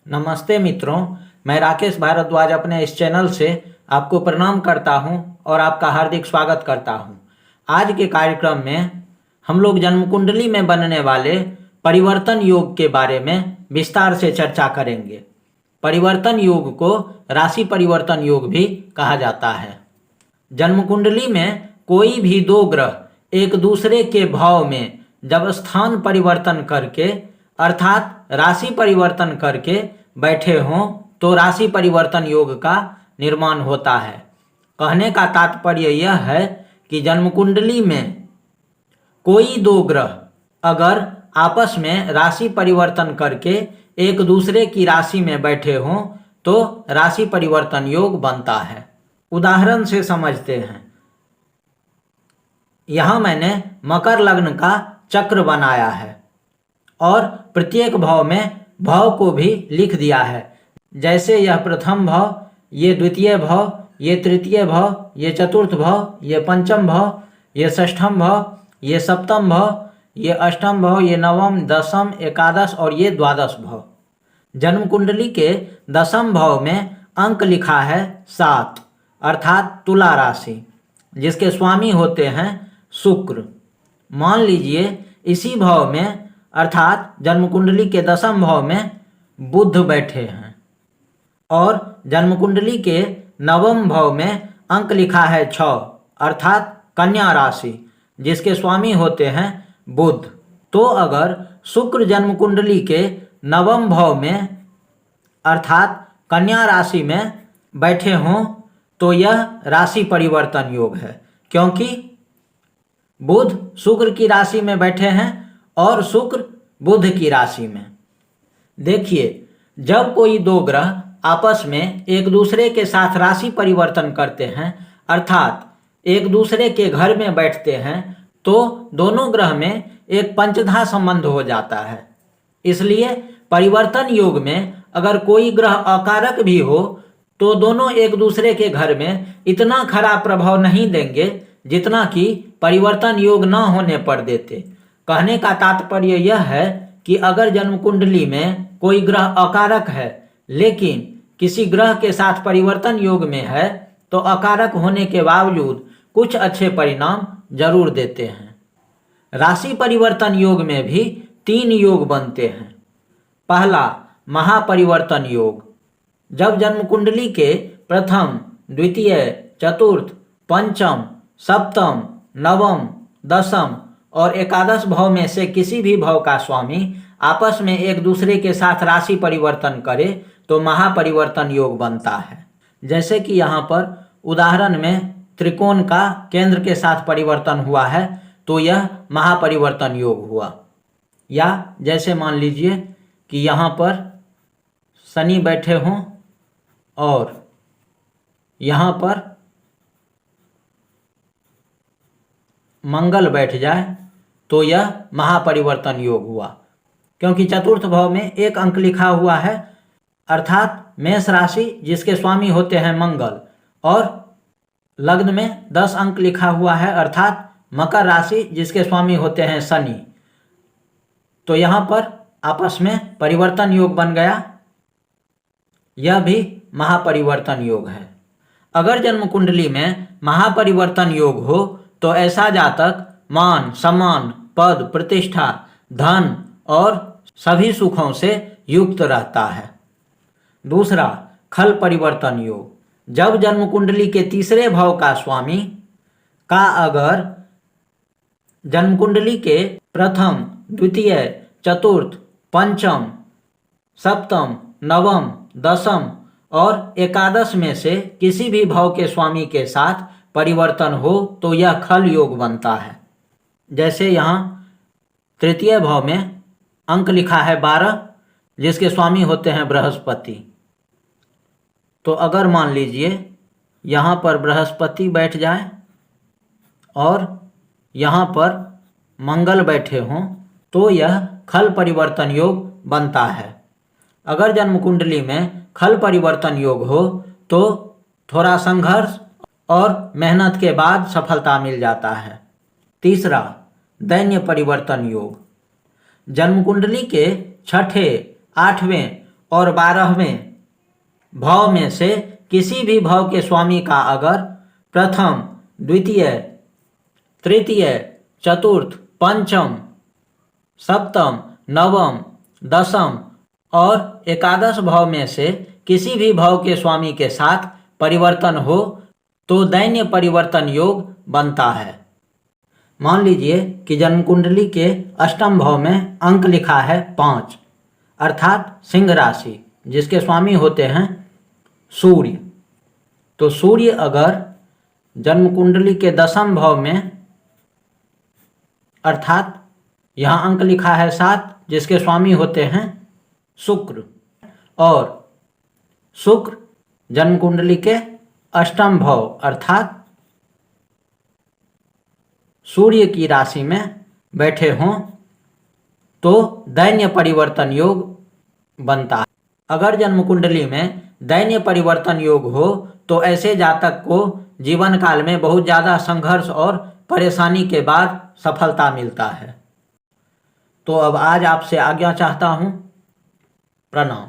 नमस्ते मित्रों, मैं राकेश भारद्वाज अपने इस चैनल से आपको प्रणाम करता हूं और आपका हार्दिक स्वागत करता हूं। आज के कार्यक्रम में हम लोग जन्म कुंडली में बनने वाले परिवर्तन योग के बारे में विस्तार से चर्चा करेंगे। परिवर्तन योग को राशि परिवर्तन योग भी कहा जाता है। जन्म कुंडली में कोई भी दो ग्रह एक दूसरे के भाव में जब स्थान परिवर्तन करके अर्थात राशि परिवर्तन करके बैठे हों तो राशि परिवर्तन योग का निर्माण होता है। कहने का तात्पर्य यह है कि जन्म कुंडली में कोई दो ग्रह अगर आपस में राशि परिवर्तन करके एक दूसरे की राशि में बैठे हों तो राशि परिवर्तन योग बनता है। उदाहरण से समझते हैं। यहाँ मैंने मकर लग्न का चक्र बनाया है और प्रत्येक भाव में भाव को भी लिख दिया है। जैसे यह प्रथम भाव, ये द्वितीय भाव, ये तृतीय भाव, ये चतुर्थ भाव, ये पंचम भाव, ये षष्ठम भाव, ये सप्तम भाव, ये अष्टम भाव, ये नवम, दसम, एकादश और ये द्वादश भाव। जन्म कुंडली के दसम भाव में अंक लिखा है 7 अर्थात तुला राशि, जिसके स्वामी होते हैं शुक्र। मान लीजिए इसी भाव में अर्थात जन्म कुंडली के दसम भाव में बुध बैठे हैं और जन्म कुंडली के नवम भाव में अंक लिखा है 6 अर्थात कन्या राशि, जिसके स्वामी होते हैं बुध। तो अगर शुक्र जन्म कुंडली के नवम भाव में अर्थात कन्या राशि में बैठे हों तो यह राशि परिवर्तन योग है, क्योंकि बुध शुक्र की राशि में बैठे हैं और शुक्र बुध की राशि में। देखिए, जब कोई दो ग्रह आपस में एक दूसरे के साथ राशि परिवर्तन करते हैं अर्थात एक दूसरे के घर में बैठते हैं तो दोनों ग्रह में एक पंचधा संबंध हो जाता है। इसलिए परिवर्तन योग में अगर कोई ग्रह अकारक भी हो तो दोनों एक दूसरे के घर में इतना खराब प्रभाव नहीं देंगे जितना कि परिवर्तन योग न होने पर देते। कहने का तात्पर्य यह है कि अगर जन्म कुंडली में कोई ग्रह अकारक है लेकिन किसी ग्रह के साथ परिवर्तन योग में है तो अकारक होने के बावजूद कुछ अच्छे परिणाम जरूर देते हैं। राशि परिवर्तन योग में भी 3 योग बनते हैं। पहला, महापरिवर्तन योग। जब जन्म कुंडली के प्रथम, द्वितीय, चतुर्थ, पंचम, सप्तम, नवम, दसम और एकादश भाव में से किसी भी भाव का स्वामी आपस में एक दूसरे के साथ राशि परिवर्तन करे तो महापरिवर्तन योग बनता है। जैसे कि यहाँ पर उदाहरण में त्रिकोण का केंद्र के साथ परिवर्तन हुआ है तो यह महापरिवर्तन योग हुआ। या जैसे मान लीजिए कि यहाँ पर शनि बैठे हों और यहाँ पर मंगल बैठ जाए तो यह महापरिवर्तन योग हुआ, क्योंकि चतुर्थ भाव में एक अंक लिखा हुआ है अर्थात मेष राशि, जिसके स्वामी होते हैं मंगल, और लग्न में 10 अंक लिखा हुआ है अर्थात मकर राशि, जिसके स्वामी होते हैं शनि। तो यहाँ पर आपस में परिवर्तन योग बन गया। यह भी महापरिवर्तन योग है। अगर जन्म कुंडली में महापरिवर्तन योग हो तो ऐसा जातक मान, सम्मान, पद, प्रतिष्ठा, धन और सभी सुखों से युक्त रहता है। दूसरा, खल परिवर्तन योग। जब जन्म कुंडली के तीसरे भाव का स्वामी का अगर जन्म कुंडली के प्रथम, द्वितीय, चतुर्थ, पंचम, सप्तम, नवम, दसम और एकादश में से किसी भी भाव के स्वामी के साथ परिवर्तन हो तो यह खल योग बनता है। जैसे यहाँ तृतीय भाव में अंक लिखा है 12, जिसके स्वामी होते हैं बृहस्पति। तो अगर मान लीजिए यहाँ पर बृहस्पति बैठ जाए और यहाँ पर मंगल बैठे हों तो यह खल परिवर्तन योग बनता है। अगर जन्म कुंडली में खल परिवर्तन योग हो तो थोड़ा संघर्ष और मेहनत के बाद सफलता मिल जाता है। तीसरा, दैन्य परिवर्तन योग। जन्म कुंडली के छठे, 8वें और 12वें भाव में से किसी भी भाव के स्वामी का अगर प्रथम, द्वितीय, तृतीय, चतुर्थ, पंचम, सप्तम, नवम, दसम और एकादश भाव में से किसी भी भाव के स्वामी के साथ परिवर्तन हो तो दैन्य परिवर्तन योग बनता है। मान लीजिए कि जन्म कुंडली के अष्टम भाव में अंक लिखा है 5, अर्थात सिंह राशि, जिसके स्वामी होते हैं सूर्य। तो सूर्य अगर जन्म कुंडली के दसम भाव में, अर्थात यहाँ अंक लिखा है 7, जिसके स्वामी होते हैं शुक्र, और शुक्र जन्म कुंडली के अष्टम भाव अर्थात सूर्य की राशि में बैठे हों तो दैन्य परिवर्तन योग बनता है। अगर जन्म कुंडली में दैन्य परिवर्तन योग हो तो ऐसे जातक को जीवन काल में बहुत ज़्यादा संघर्ष और परेशानी के बाद सफलता मिलता है। तो अब आज आपसे आज्ञा चाहता हूँ। प्रणाम।